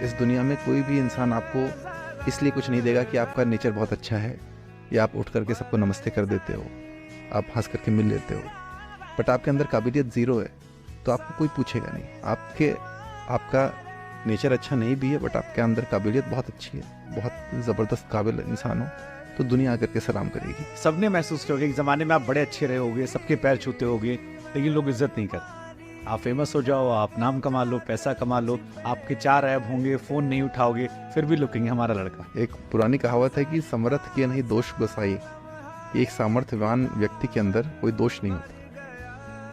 इस दुनिया में कोई भी इंसान आपको इसलिए कुछ नहीं देगा कि आपका नेचर बहुत अच्छा है या आप उठ करके सबको नमस्ते कर देते हो, आप हंस करके मिल लेते हो, बट आपके अंदर काबिलियत ज़ीरो है तो आपको कोई पूछेगा नहीं। आपका नेचर अच्छा नहीं भी है बट आपके अंदर काबिलियत बहुत अच्छी है, बहुत ज़बरदस्त काबिल इंसान हो, तो दुनिया आकर के सलाम करेगी। सबने महसूस किया होगा एक ज़माने में आप बड़े अच्छे रहे होगे, सबके पैर छूते होगे, लेकिन लोग इज्जत नहीं करते। आप फेमस हो जाओ, आप नाम कमा लो, पैसा कमा लो, आपके 4 ऐप होंगे, फ़ोन नहीं उठाओगे, फिर भी लोग कहेंगे हमारा लड़का। एक पुरानी कहावत है कि समर्थ के नहीं दोष गोसाई। एक सामर्थ्यवान व्यक्ति के अंदर कोई दोष नहीं होता।